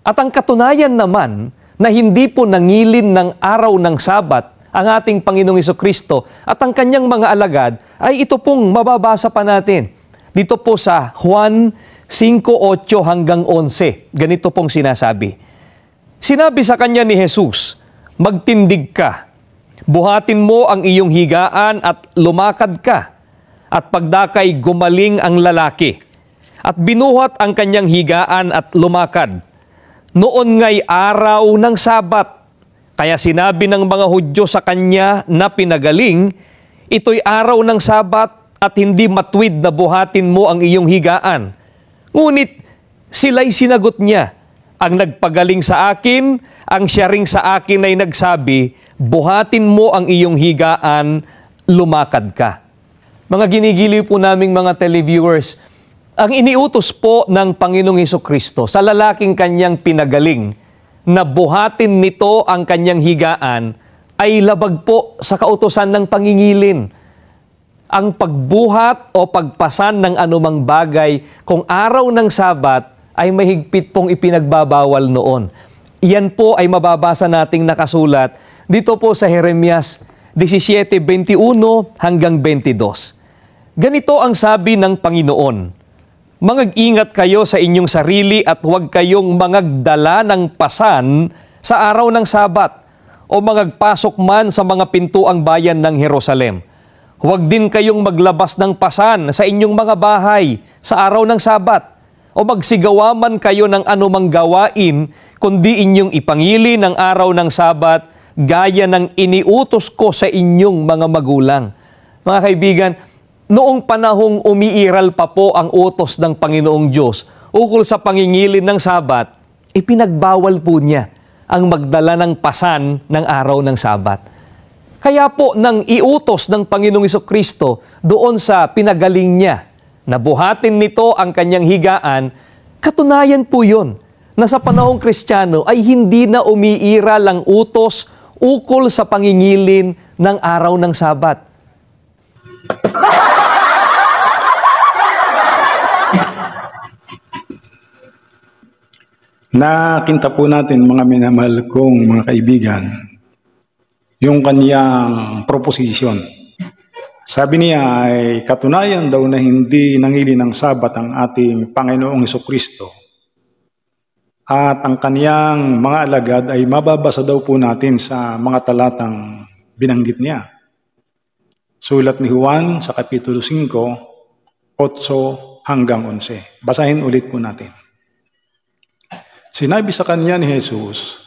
At ang katunayan naman na hindi po nangilin ng araw ng Sabat ang ating Panginoong Hesukristo at ang kanyang mga alagad, ay ito pong mababasa pa natin. Dito po sa Juan 5:8 hanggang 11, ganito pong sinasabi. Sinabi sa kanya ni Jesus, "Magtindig ka, buhatin mo ang iyong higaan at lumakad ka." At pagdakay gumaling ang lalaki, at binuhat ang kanyang higaan at lumakad. Noon nga'y araw ng Sabat, kaya sinabi ng mga Hudyo sa kanya na pinagaling, "Ito'y araw ng Sabat at hindi matwid na buhatin mo ang iyong higaan." Ngunit sila'y sinagot niya, "Ang nagpagaling sa akin, ang siya ring sa akin ay nagsabi, buhatin mo ang iyong higaan, lumakad ka." Mga ginigiliw po naming mga televiewers, ang iniutos po ng Panginoong Hesukristo sa lalaking kanyang pinagaling na buhatin nito ang kanyang higaan ay labag po sa kautusan ng pangingilin. Ang pagbuhat o pagpasan ng anumang bagay kung araw ng Sabat ay mahigpit pong ipinagbabawal noon. Iyan po ay mababasa nating nakasulat dito po sa Jeremias 17:21 hanggang 22. Ganito ang sabi ng Panginoon, "Mangag-ingat kayo sa inyong sarili at huwag kayong mangagdala ng pasan sa araw ng Sabat o mangagpasok man sa mga pintuang bayan ng Jerusalem. Huwag din kayong maglabas ng pasan sa inyong mga bahay sa araw ng Sabat o magsigawa man kayo ng anumang gawain, kundi inyong ipangili ng araw ng Sabat gaya ng iniutos ko sa inyong mga magulang." Mga kaibigan, noong panahong umiiral pa po ang utos ng Panginoong Diyos ukol sa pangingilin ng Sabat, ipinagbawal po niya ang magdala ng pasan ng araw ng Sabat. Kaya po nang iutos ng Panginoong Hesukristo doon sa pinagaling niya na buhatin nito ang kanyang higaan, katunayan po yun na sa panahong Kristiyano ay hindi na umiiral ang utos ukol sa pangingilin ng araw ng Sabat. Nakita po natin, mga minamahal kong mga kaibigan, yung kanyang proposition. Sabi niya ay katunayan daw na hindi nangili ng Sabat ang ating Panginoong Hesukristo. At ang kanyang mga alagad ay mababasa daw po natin sa mga talatang binanggit niya. Sulat ni Juan sa Kapitulo 5, 8 hanggang 11. Basahin ulit po natin. Sinabi sa kanya ni Jesus,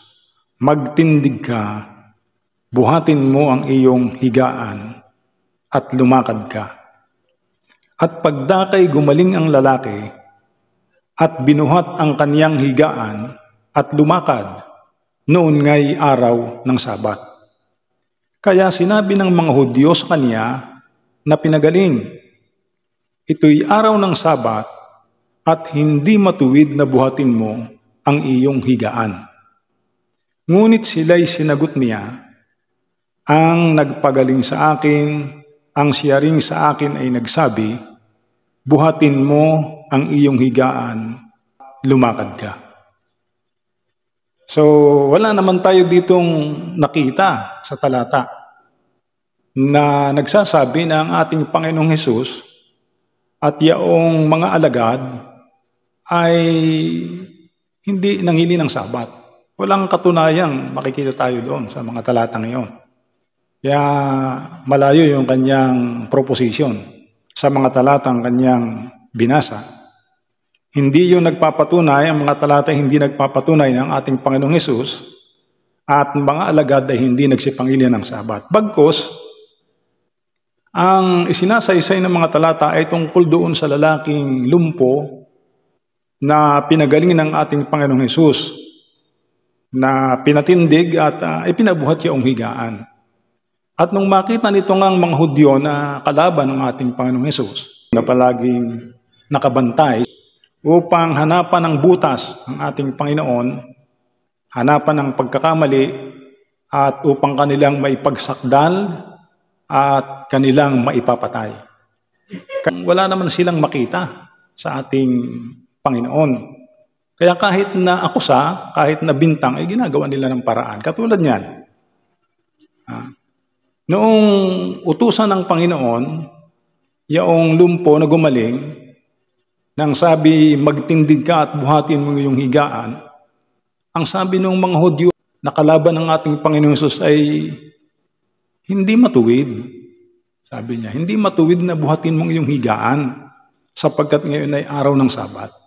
"Magtindig ka, buhatin mo ang iyong higaan at lumakad ka." At pagdakay gumaling ang lalaki at binuhat ang kaniyang higaan at lumakad. Noon nga'y araw ng Sabat. Kaya sinabi ng mga Hudyo sa kanya na pinagaling, "Ito'y araw ng Sabat at hindi matuwid na buhatin mo ang iyong higaan." Ngunit sila'y sinagot niya, "Ang nagpagaling sa akin, ang siya ring sa akin ay nagsabi, buhatin mo ang iyong higaan, lumakad ka." So, wala naman tayo ditong nakita sa talata na nagsasabi na ang ating Panginoong Hesus at yaong mga alagad ay hindi nanghili ng Sabat. Walang katunayang makikita tayo doon sa mga talatang iyon. Kaya malayo yung kanyang proposition sa mga talatang kanyang binasa. Hindi yung nagpapatunay, ang mga talata hindi nagpapatunay ng ating Panginoong Hesus at mga alagad ay hindi nagsipangili ng Sabat. Bagkus, ang isinasaysay ng mga talata ay tungkol doon sa lalaking lumpo na pinagaling ng ating Panginoong Hesus, na pinatindig at ipinabuhat yung higaan. At nung makita nito ngang mga Hudyo na kalaban ng ating Panginoong Hesus, na palaging nakabantay upang hanapan ng butas ang ating Panginoon, hanapan ng pagkakamali, at upang kanilang maipagsakdal at kanilang maipapatay. Wala naman silang makita sa ating Panginoon. Kaya kahit na akusa, kahit na bintang, ay ginagawa nila ng paraan. Katulad niyan, noong utusan ng Panginoon, yaong lumpo na gumaling, nang sabi, magtindig ka at buhatin mo yung higaan, ang sabi ng mga Hudyo na kalaban ng ating Panginoon Jesus ay hindi matuwid. Sabi niya, hindi matuwid na buhatin mong iyong higaan sapagkat ngayon ay araw ng Sabat.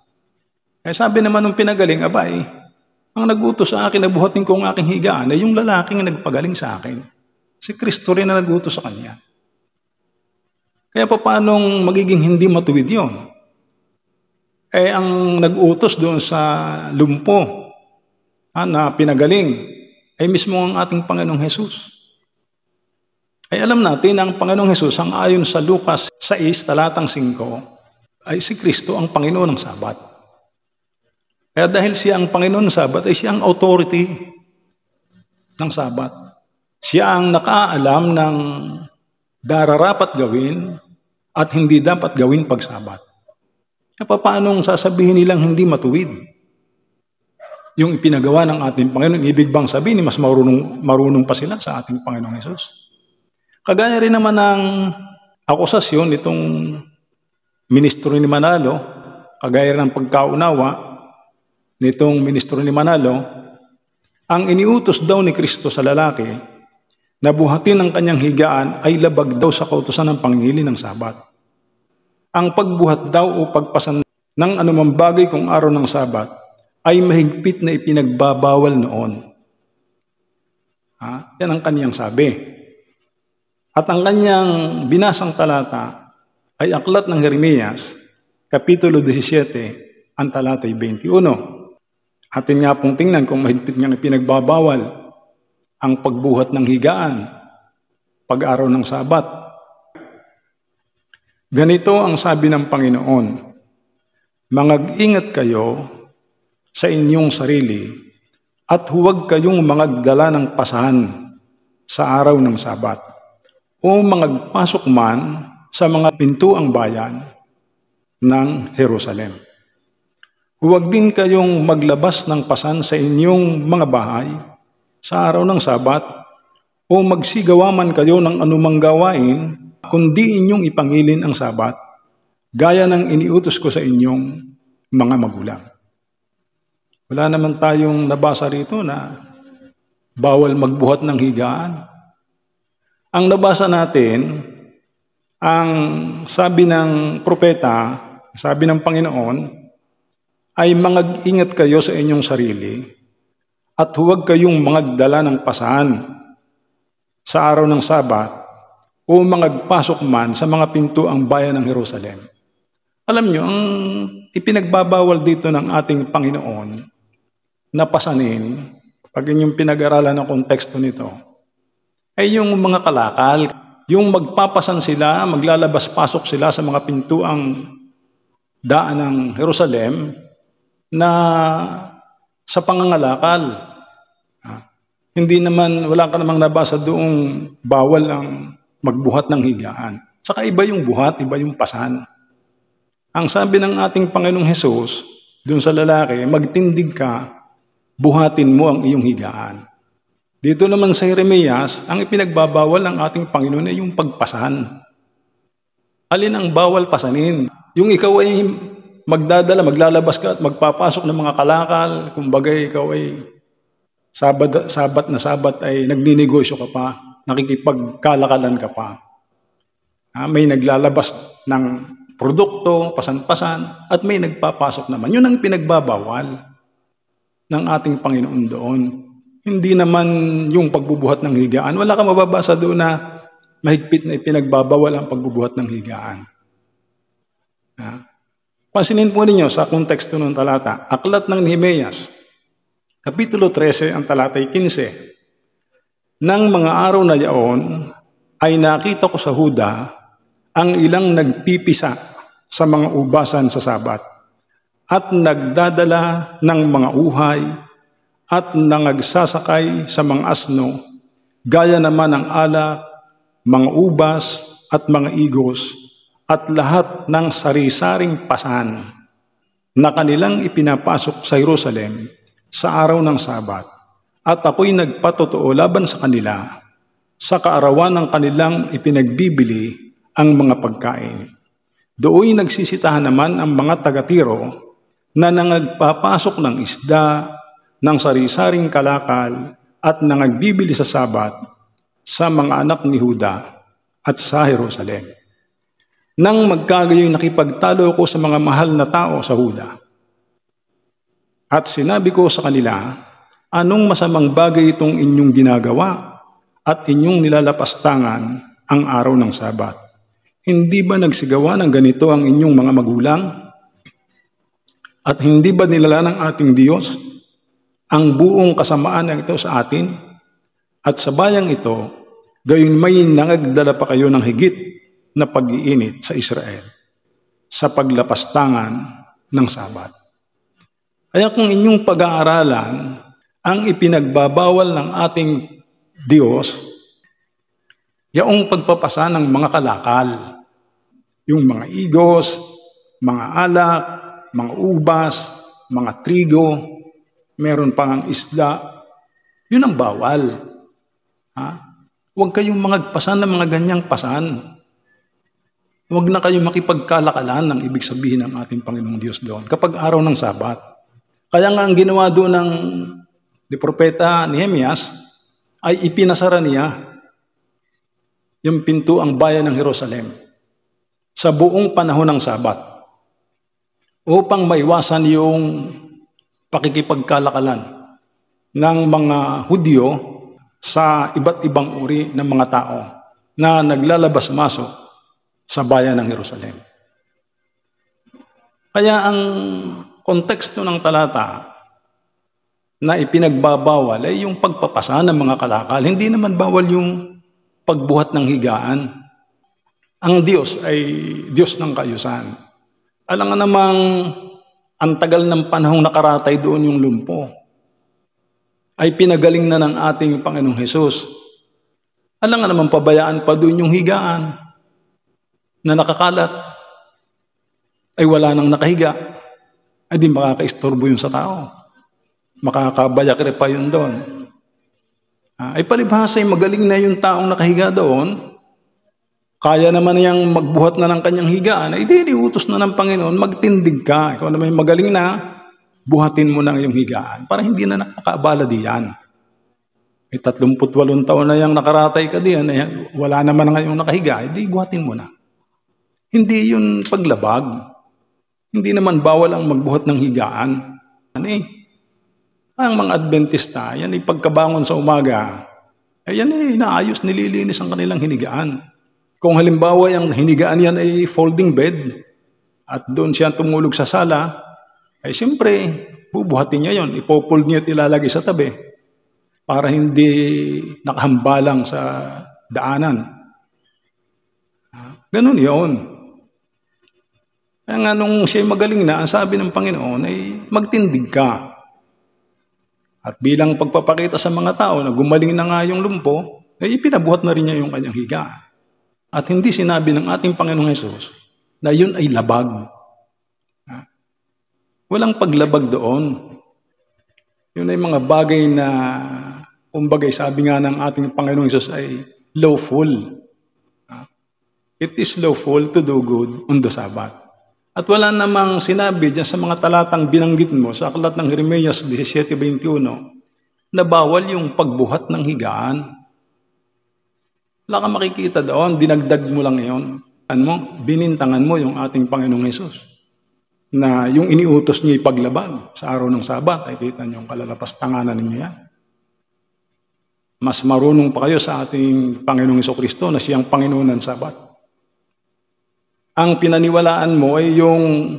Eh sabi naman ng pinagaling, abay, ang nag-utos sa akin na buhatin ko ang aking higaan ay yung lalaking nagpagaling sa akin. Si Kristo rin na nag-utos sa kanya. Kaya paanong magiging hindi matuwid yon? Eh ang nag-utos doon sa lumpo na pinagaling ay mismo ang ating Panginoong Jesus. Ay alam natin ang Panginoong Jesus ang ayon sa Lucas 6, talatang 5, ay si Kristo ang Panginoon ng Sabat. Kaya dahil siya ang Panginoon ng Sabat, ay siya ang authority ng Sabat. Siya ang nakaalam ng dararapat gawin at hindi dapat gawin pag Sabat. Kaya paanong sasabihin nilang hindi matuwid yung ipinagawa ng ating Panginoon? Ibig bang sabihin mas marunong pa sila sa ating Panginoong Jesus? Kagaya rin naman ng akusasyon nitong ministro ni Manalo, kagaya ng pagkaunawa nitong ministro ni Manalo, ang iniutos daw ni Kristo sa lalaki na buhatin ang kanyang higaan ay labag daw sa kautusan ng pangingili ng Sabat. Ang pagbuhat daw o pagpasan ng anumang bagay kung araw ng Sabat ay mahigpit na ipinagbabawal noon. Yan ang kanyang sabi. At ang kanyang binasang talata ay aklat ng Jeremias, Kapitulo 17, ang talatay 21. Atin nga pong tingnan kung mahigpit nga ipinagbabawal ang pagbuhat ng higaan pag-araw ng Sabat. Ganito ang sabi ng Panginoon, mangag-ingat kayo sa inyong sarili at huwag kayong mangagdala ng pasahan sa araw ng Sabat o mangagpasok man sa mga pintuang bayan ng Jerusalem. Huwag din kayong maglabas ng pasan sa inyong mga bahay sa araw ng Sabat o magsigawa man kayo ng anumang gawain kundi inyong ipangilin ang Sabat gaya ng iniutos ko sa inyong mga magulang. Wala naman tayong nabasa rito na bawal magbuhat ng higaan. Ang nabasa natin, ang sabi ng propeta, sabi ng Panginoon, ay mangag-ingat kayo sa inyong sarili at huwag kayong mangagdala ng pasahan sa araw ng Sabat o mangagpasok man sa mga pintuang bayan ng Jerusalem. Alam nyo, ang ipinagbabawal dito ng ating Panginoon na pasanin, pag inyong pinag-aralan ng konteksto nito, ay yung mga kalakal, yung magpapasan sila, maglalabas-pasok sila sa mga pintuang daan ng Jerusalem na sa pangangalakal. Hindi naman, wala ka namang nabasa doong bawal ang magbuhat ng higaan. Saka iba yung buhat, iba yung pasan. Ang sabi ng ating Panginoong Hesus, doon sa lalaki, magtindig ka, buhatin mo ang iyong higaan. Dito naman sa Jeremias, ang ipinagbabawal ng ating Panginoon ay yung pagpasan. Alin ang bawal pasanin? Yung ikaw ay magdadala, maglalabas ka at magpapasok ng mga kalakal, kumbaga ikaw ay sabat na sabat ay nagninegosyo ka pa, nakikipagkalakalan ka pa. May naglalabas ng produkto, pasan-pasan, at may nagpapasok naman. Yun ang pinagbabawal ng ating Panginoon doon. Hindi naman yung pagbubuhat ng higaan. Wala kang mababasa doon na mahigpit na ipinagbabawal ang pagbubuhat ng higaan. Pansinin po ninyo sa konteksto ng talata, aklat ng Nehemias, Kapitulo 13, ang talatay 15. Nang mga araw na yaon, ay nakita ko sa Huda ang ilang nagpipisa sa mga ubasan sa Sabat at nagdadala ng mga uhay at nangagsasakay sa mga asno, gaya naman ng alak, mga ubas at mga igos, at lahat ng sari-saring pasan. na kanilang ipinapasok sa Jerusalem sa araw ng Sabat, at ako'y nagpatotoo laban sa kanila sa kaarawan ng kanilang ipinagbibili ang mga pagkain. Dooy nagsisitahan naman ang mga taga-Tiro na nangagpapasok ng isda, ng sari-saring kalakal at nangagbibili sa Sabat sa mga anak ni Juda at sa Jerusalem. Nang magkagayoy nakipagtalo ko sa mga mahal na tao sa Juda. At sinabi ko sa kanila, anong masamang bagay itong inyong ginagawa at inyong nilalapastangan ang araw ng Sabat? Hindi ba nagsigawa ng ganito ang inyong mga magulang? At hindi ba nilala ng ating Diyos ang buong kasamaan na ito sa atin? At sa bayang ito, gayon may nangagdala pa kayo ng higit na pag-iinit sa Israel sa paglapastangan ng Sabat. Kaya kung inyong pag-aaralan ang ipinagbabawal ng ating Diyos, yaong pagpapasa ng mga kalakal, yung mga igos, mga alak, mga ubas, mga trigo, meron pang ang isda, yun ang bawal. Huwag kayong magpasan ng mga ganyang pasan. Huwag na kayong makipagkalakalan ng ibig sabihin ng ating Panginoong Diyos doon kapag araw ng Sabat. Kaya nga ang ginawa doon ng propeta Nehemias ay ipinasara niya yung pinto ang bayan ng Jerusalem sa buong panahon ng Sabat upang maiwasan yung pakikipagkalakalan ng mga Hudyo sa iba't ibang uri ng mga tao na naglalabas-masok sa bayan ng Jerusalem. Kaya ang konteksto ng talata na ipinagbabawal ay yung pagpapasa ng mga kalakal. Hindi naman bawal yung pagbuhat ng higaan. Ang Diyos ay Diyos ng kaayusan. Alam nga namang ang tagal ng panahong nakaratay doon yung lumpo ay pinagaling na ng ating Panginoong Hesus. Alam nga namang pabayaan pa doon yung higaan na nakakalat ay wala nang nakahiga, ay di makakaistorbo yun sa tao. Makakabayak pa yun doon. Ay palibhasa ay magaling na yung taong nakahiga doon, kaya naman niyang magbuhat na ng kanyang higaan, ay di utos na ng Panginoon, magtindig ka. Ikaw naman magaling na, buhatin mo na yung higaan para hindi na nakakaabala diyan. Ay 38 taon na yung nakaratay ka diyan, ay wala naman ngayong nakahiga, ay di buhatin mo na. Hindi yun paglabag. Hindi naman bawal ang magbuhat ng higaan. Ang mga Adventista, yan ay pagkabangon sa umaga, ay yan ay naayos, nililinis ang kanilang hinigaan. Kung halimbawa yung hinigaan yan ay folding bed, at doon siya tumulog sa sala, ay siyempre, bubuhatin niya yon, ipopold niya at ilalagay sa tabi, para hindi nakahambalang sa daanan. Ganun yun. Kaya nga nung siya magaling na, ang sabi ng Panginoon ay magtindig ka. At bilang pagpapakita sa mga tao na gumaling na nga yung lumpo, ay ipinabuhat na rin niya yung kanyang higa. At hindi sinabi ng ating Panginoong Hesus na yun ay labag. Walang paglabag doon. Yun ay mga bagay na, kumbagay sabi nga ng ating Panginoong Hesus ay lawful. It is lawful to do good on the Sabbath. At wala namang sinabi dyan sa mga talatang binanggit mo sa aklat ng Jeremias 17:21 na bawal yung pagbuhat ng higaan. Wala kang makikita doon, dinagdag mo lang yun. Binintangan mo yung ating Panginoong Hesus na yung iniutos niya ipaglabag sa araw ng Sabat, ay kita niyo yung kalalapastanganan ninyo yan. Mas marunong pa kayo sa ating Panginoong Jesucristo na siyang Panginoon ng Sabat. Ang pinaniwalaan mo ay yung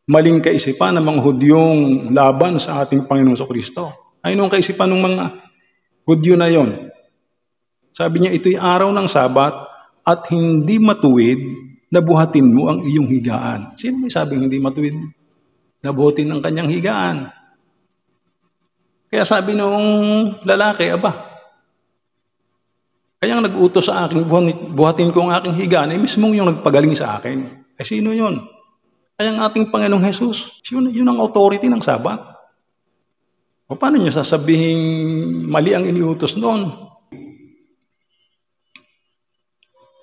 maling kaisipan ng mga Hudyong laban sa ating Panginoong Jesucristo. Ay nung kaisipan ng mga Hudyo na yon. Sabi niya, ito'y araw ng Sabat at hindi matuwid na buhatin mo ang iyong higaan. Sino may sabing hindi matuwid na buhatin ang kanyang higaan? Kaya sabi noong lalaki, aba, kaya ang nag-utos sa akin, buhatin ko ang aking higaan, ay mismong yung nagpagaling sa akin. Ay sino yun? Kaya ang ating Panginoong Jesus, yun ang authority ng Sabat. O paano niyo sasabihin mali ang iniutos noon?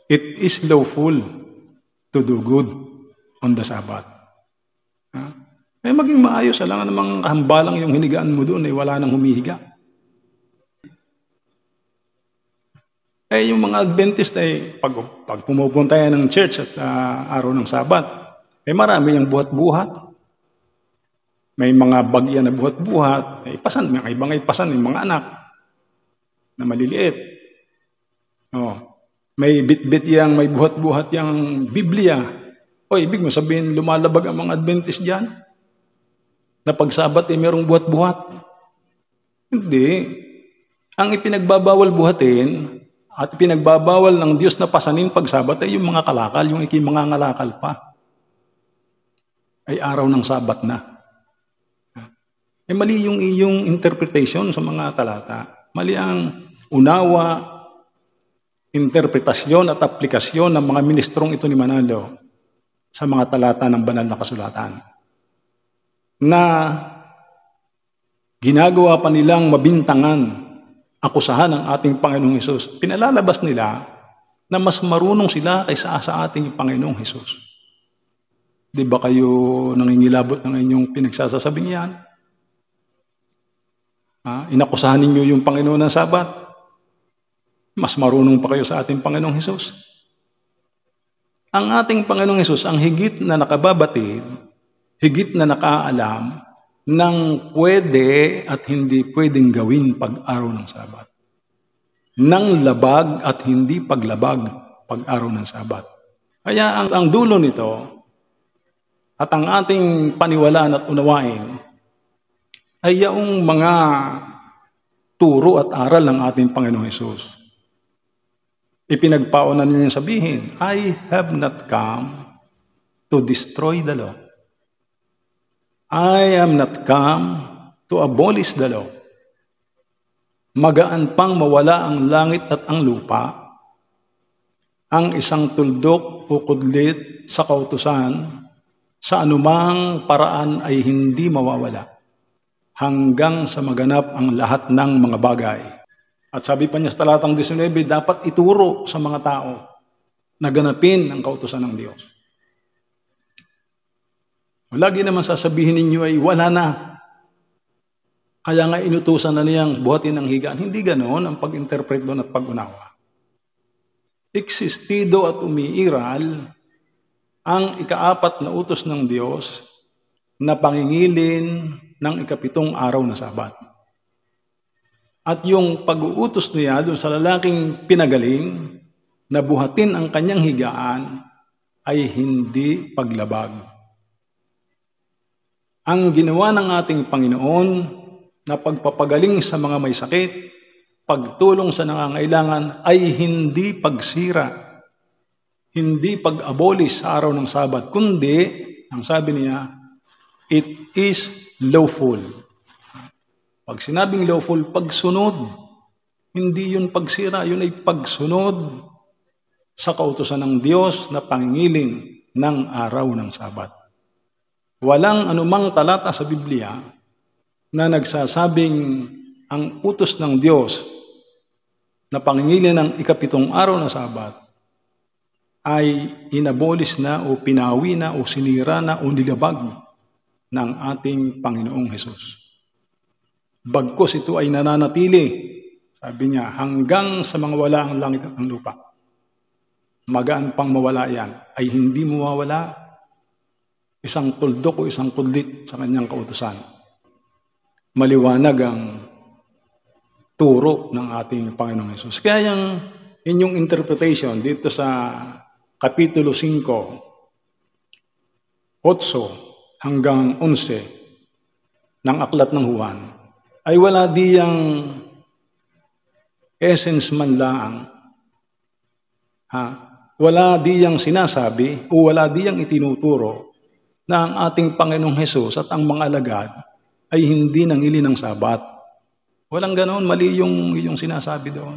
It is lawful to do good on the Sabbath. Maging maayos, alam nga namang kahambalang yung hinigaan mo doon, wala nang humihiga. Yung mga Adventist pag pumupunta yan ng church at araw ng Sabat, marami yung buhat-buhat. May mga bagya na buhat-buhat, may ibang ipasan, yung mga anak na maliliit. May bit-bit yang, may buhat-buhat yang Biblia. Ibig mo sabihin, lumalabag ang mga Adventist dyan? Na pag Sabat mayroong buhat-buhat? Hindi. Ang ipinagbabawal buhatin at ipinagbabawal ng Diyos na pasanin pag Sabat ay yung mga kalakal, yung ikimangangalakal pa. Ay araw ng Sabat na. Mali yung iyong interpretation sa mga talata. Mali ang unawa, interpretasyon at aplikasyon ng mga ministrong ito ni Manalo sa mga talata ng banal na kasulatan. Na ginagawa pa nilang mabintangan, akusahan ng ating Panginoong Hesus. Pinalalabas nila na mas marunong sila kaysa sa ating Panginoong Hesus. Di ba kayo nangingilabot ng inyong pinagsasasabing yan? Inakusahan ninyo yung Panginoon ng Sabat. Mas marunong pa kayo sa ating Panginoong Hesus. Ang ating Panginoong Hesus ang higit na nakababatid, higit na nakaalam ng pwede at hindi pwedeng gawin pag-araw ng Sabat. Ng labag at hindi paglabag pag-araw ng Sabat. Kaya ang dulo nito at ang ating paniwalaan at unawain ay yaong mga turo at aral ng ating Panginoong Hesus. Ipinagpauna niya sabihin, I have not come to destroy the law. I am not come to abolish the law. Magaan pang mawala ang langit at ang lupa, ang isang tuldok o kudlit sa kautusan, sa anumang paraan ay hindi mawawala, hanggang sa maganap ang lahat ng mga bagay. At sabi pa niya sa talatang 19, dapat ituro sa mga tao na ganapin ang kautusan ng Diyos. Lagi naman sasabihin ninyo ay wala na. Kaya nga inutusan na niyang buhatin ng higaan. Hindi ganoon ang pag-interpret doon at pag-unawa. Existido at umiiral ang ikaapat na utos ng Diyos na pangingilin ng ikapitong araw na Sabat. At yung pag-uutos niya doon sa lalaking pinagaling na buhatin ang kanyang higaan ay hindi paglabag. Ang ginawa ng ating Panginoon na pagpapagaling sa mga may sakit, pagtulong sa nangangailangan ay hindi pagsira, hindi pag-abolish sa araw ng Sabat, kundi, ang sabi niya, it is lawful. Pag sinabing lawful, pagsunod. Hindi yun pagsira, yun ay pagsunod sa kautusan ng Diyos na pangingilin ng araw ng Sabat. Walang anumang talata sa Biblia na nagsasabing ang utos ng Diyos na pangingilin ng ikapitong araw na Sabat ay inabolis na o pinawi na o sinira na o nilabag ng ating Panginoong Hesus. Bagkus ito ay nananatili, sabi niya, hanggang sa mga wala ang langit at ang lupa. Magaan pang mawala yan, ay hindi mawawala isang tuldok o isang kudlit sa kanyang kautusan. Maliwanag ang turo ng ating Panginoong Hesus. Kaya yung inyong interpretation dito sa Kapitulo 5, 8 hanggang 11 ng Aklat ng Juan, ay wala diyang essence man lang, wala diyang sinasabi o wala diyang itinuturo na ang ating Panginoong Hesus at ang mga alagad ay hindi nangili ng Sabat. Walang ganoon, mali yung sinasabi doon.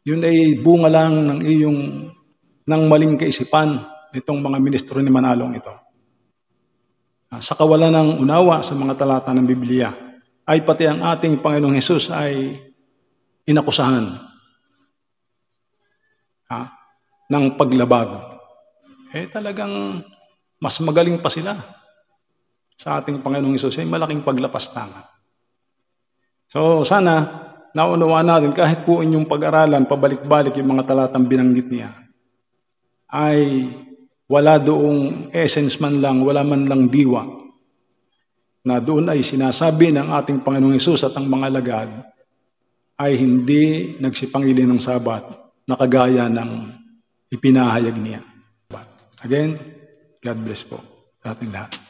Yun ay bunga lang ng maling kaisipan nitong mga ministro ni Manalong ito. sa kawalan ng unawa sa mga talata ng Biblia, ay pati ang ating Panginoong Hesus ay inakusahan ng paglabag. Talagang mas magaling pa sila sa ating Panginoong Hesus, ay malaking paglapastangan. So sana naunawaan natin, kahit po inyong pag-aralan pabalik-balik yung mga talatang binanggit niya, ay wala doong essence man lang, wala man lang diwa, na doon ay sinasabi ng ating Panginoong Hesus at ang mga alagad ay hindi nagsipangili ng Sabat na kagaya ng ipinahayag niya. Again, God bless po sa ating lahat.